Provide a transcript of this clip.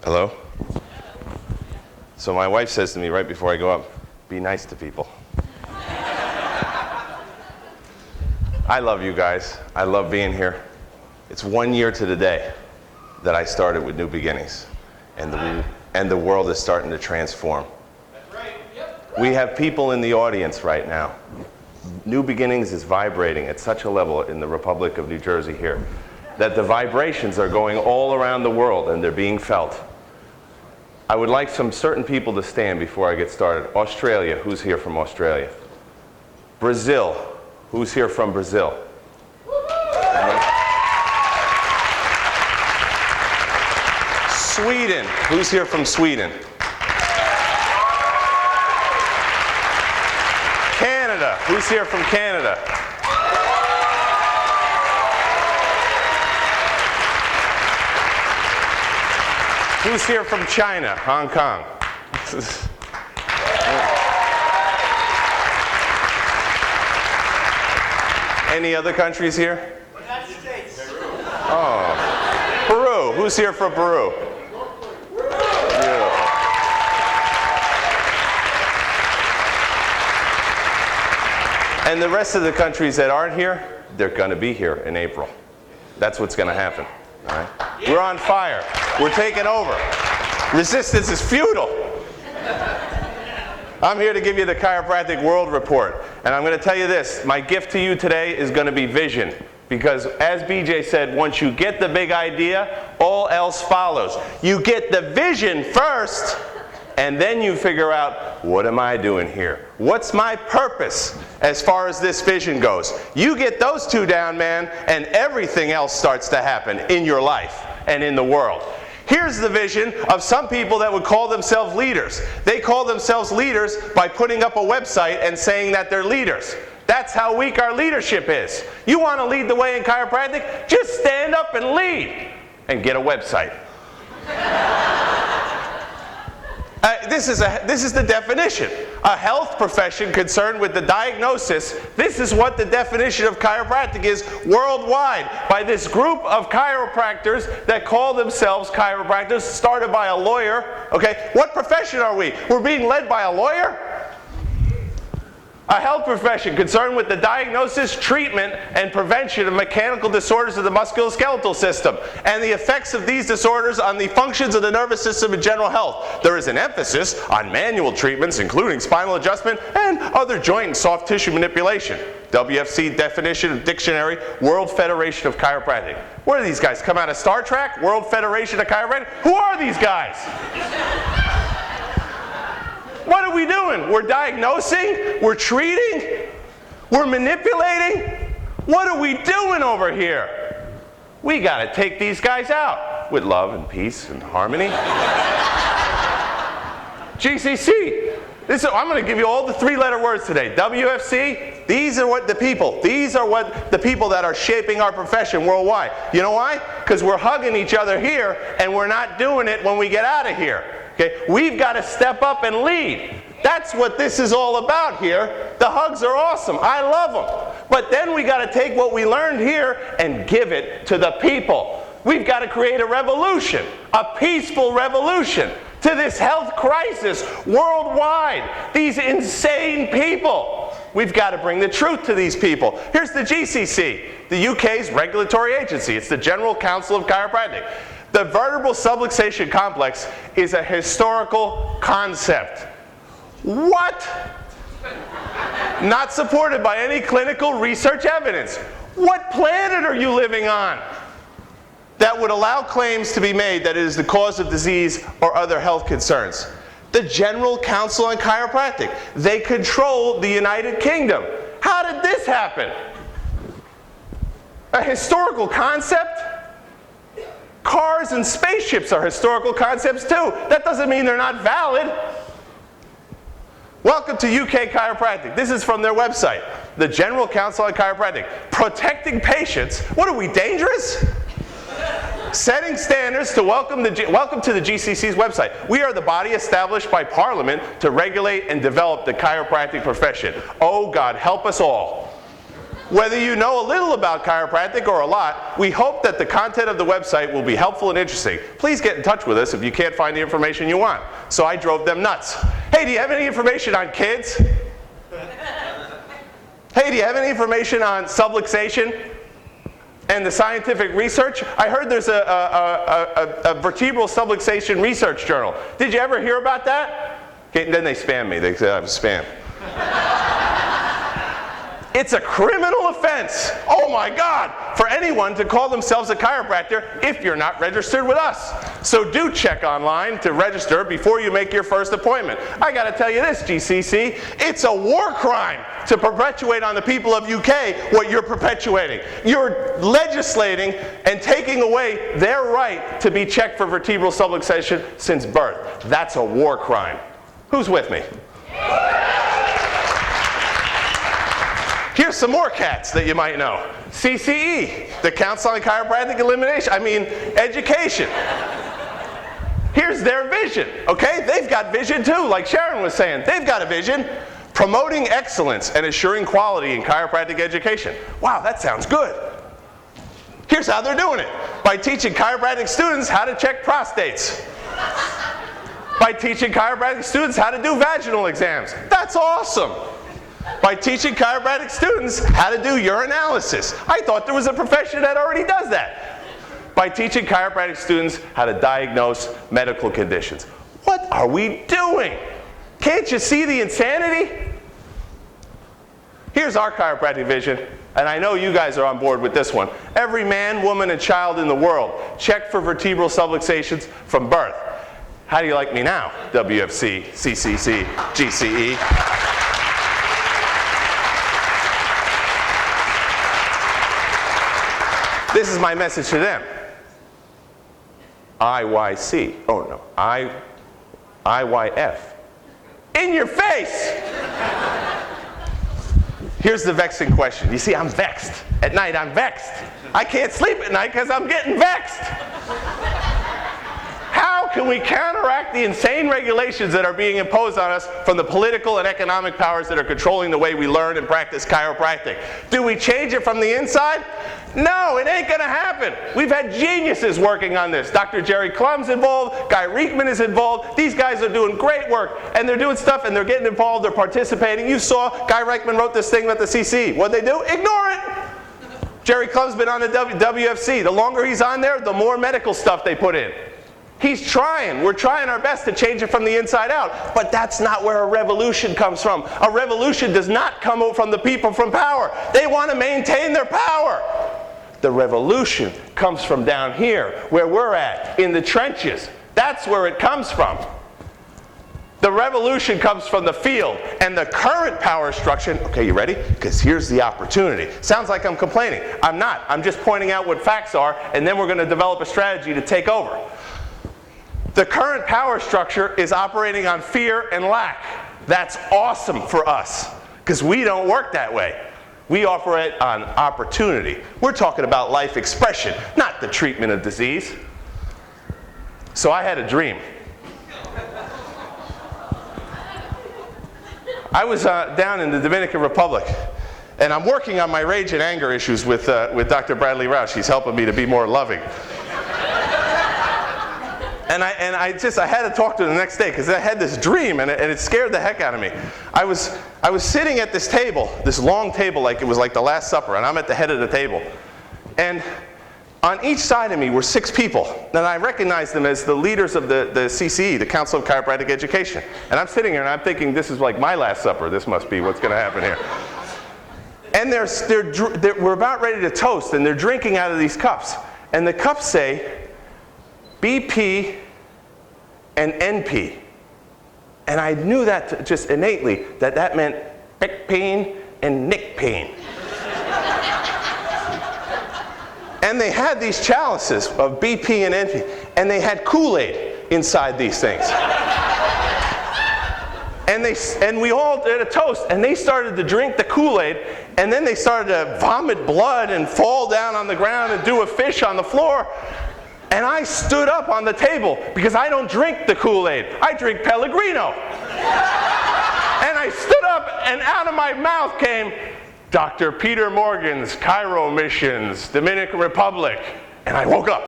Hello? So my wife says to me right before I go up, be nice to people. I love you guys. I love being here. It's 1 year to the day that I started with New Beginnings. And the world is starting to transform. That's right. Yep. We have people in the audience right now. New Beginnings is vibrating at such a level in the Republic of New Jersey here that the vibrations are going all around the world and they're being felt. I would like some certain people to stand before I get started. Australia, who's here from Australia? Brazil, who's here from Brazil? Sweden, who's here from Sweden? Canada, who's here from Canada? Who's here from China, Hong Kong? Any other countries here? United States. Oh, Peru. Who's here from Peru? Yeah. And the rest of the countries that aren't here, they're going to be here in April. That's what's going to happen. All right? We're on fire. We're taking over. Resistance is futile. I'm here to give you the Chiropractic World Report. And I'm going to tell you this. My gift to you today is going to be vision. Because as BJ said, once you get the big idea, all else follows. You get the vision first, and then you figure out, what am I doing here? What's my purpose as far as this vision goes? You get those two down, man, and everything else starts to happen in your life and in the world. Here's the vision of some people that would call themselves leaders. They call themselves leaders by putting up a website and saying that they're leaders. That's how weak our leadership is. You want to lead the way in chiropractic? Just stand up and lead and get a website. This is the definition. A health profession concerned with the diagnosis. This is what the definition of chiropractic is worldwide by this group of chiropractors that call themselves chiropractors, started by a lawyer. Okay, what profession are we? We're being led by a lawyer? A health profession concerned with the diagnosis, treatment, and prevention of mechanical disorders of the musculoskeletal system and the effects of these disorders on the functions of the nervous system and general health. There is an emphasis on manual treatments, including spinal adjustment and other joint and soft tissue manipulation. WFC definition of dictionary, World Federation of Chiropractic. What are these guys? Come out of Star Trek? World Federation of Chiropractic? Who are these guys? What are we doing? We're diagnosing? We're treating? We're manipulating? What are we doing over here? We got to take these guys out with love and peace and harmony. GCC. I'm going to give you all the three-letter words today. WFC. These are what the people. These are what the people that are shaping our profession worldwide. You know why? Because we're hugging each other here, and we're not doing it when we get out of here. Okay, we've got to step up and lead. That's what this is all about here. The hugs are awesome. I love them. But then we got to take what we learned here and give it to the people. We've got to create a revolution, a peaceful revolution to this health crisis worldwide. These insane people. We've got to bring the truth to these people. Here's the GCC, the UK's regulatory agency. It's the General Council of Chiropractic. The vertebral subluxation complex is a historical concept. What? Not supported by any clinical research evidence. What planet are you living on that would allow claims to be made that it is the cause of disease or other health concerns? The General Council on Chiropractic. They control the United Kingdom. How did this happen? A historical concept? Cars and spaceships are historical concepts too. That doesn't mean they're not valid. Welcome to UK Chiropractic. This is from their website. The General Council on Chiropractic. Protecting patients. What are we, dangerous? Setting standards to welcome to the GCC's website. We are the body established by Parliament to regulate and develop the chiropractic profession. Oh God, help us all. Whether you know a little about chiropractic or a lot, we hope that the content of the website will be helpful and interesting. Please get in touch with us if you can't find the information you want. So I drove them nuts. Hey, do you have any information on kids? Hey, do you have any information on subluxation and the scientific research? I heard there's a vertebral subluxation research journal. Did you ever hear about that? Okay, then they spam me. They say I'm spam. It's a criminal offense, oh my God, for anyone to call themselves a chiropractor if you're not registered with us. So do check online to register before you make your first appointment. I gotta tell you this, GCC, it's a war crime to perpetuate on the people of UK what you're perpetuating. You're legislating and taking away their right to be checked for vertebral subluxation since birth. That's a war crime. Who's with me? Here's some more cats that you might know. CCE, the Council on Chiropractic Education. Here's their vision, okay? They've got vision too, like Sharon was saying. They've got a vision. Promoting excellence and assuring quality in chiropractic education. Wow, that sounds good. Here's how they're doing it. By teaching chiropractic students how to check prostates. By teaching chiropractic students how to do vaginal exams. That's awesome. By teaching chiropractic students how to do urinalysis. I thought there was a profession that already does that. By teaching chiropractic students how to diagnose medical conditions. What are we doing? Can't you see the insanity? Here's our chiropractic vision, and I know you guys are on board with this one. Every man, woman, and child in the world checked for vertebral subluxations from birth. How do you like me now? WFC, CCC, GCE. This is my message to them. IYC. Oh no. IYF. In your face! Here's the vexing question. You see, I'm vexed. At night, I'm vexed. I can't sleep at night because I'm getting vexed. How can we counteract the insane regulations that are being imposed on us from the political and economic powers that are controlling the way we learn and practice chiropractic? Do we change it from the inside? No, it ain't gonna happen. We've had geniuses working on this. Dr. Jerry Klum's involved, Guy Reekman is involved. These guys are doing great work, and they're doing stuff, and they're getting involved, they're participating. You saw Guy Reekman wrote this thing about the CC. What'd they do? Ignore it. Jerry Klum's been on the WFC. The longer he's on there, the more medical stuff they put in. He's trying. We're trying our best to change it from the inside out. But that's not where a revolution comes from. A revolution does not come from the people from power. They want to maintain their power. The revolution comes from down here, where we're at, in the trenches. That's where it comes from. The revolution comes from the field, and the current power structure, okay, you ready? Because here's the opportunity. Sounds like I'm complaining. I'm not. I'm just pointing out what facts are, and then we're going to develop a strategy to take over. The current power structure is operating on fear and lack. That's awesome for us, because we don't work that way. We operate on opportunity. We're talking about life expression, not the treatment of disease. So I had a dream. I was down in the Dominican Republic, and I'm working on my rage and anger issues with Dr. Bradley Roush. He's helping me to be more loving. And I had to talk to him the next day because I had this dream, and it scared the heck out of me. I was sitting at this table, this long table, like it was like the Last Supper, and I'm at the head of the table. And on each side of me were 6 people, and I recognized them as the leaders of the CCE, the Council of Chiropractic Education. And I'm sitting here and I'm thinking, this is like my Last Supper. This must be what's going to happen here. And we're about ready to toast, and they're drinking out of these cups. And the cups say BP and NP. And I knew that just innately, that meant Pick Pain and Nick Pain. And they had these chalices of BP and NP, and they had Kool-Aid inside these things. And we all did a toast, and they started to drink the Kool-Aid, and then they started to vomit blood and fall down on the ground and do a fish on the floor. And I stood up on the table because I don't drink the Kool-Aid. I drink Pellegrino. And I stood up, and out of my mouth came, Dr. Peter Morgan's Cairo missions, Dominican Republic, and I woke up.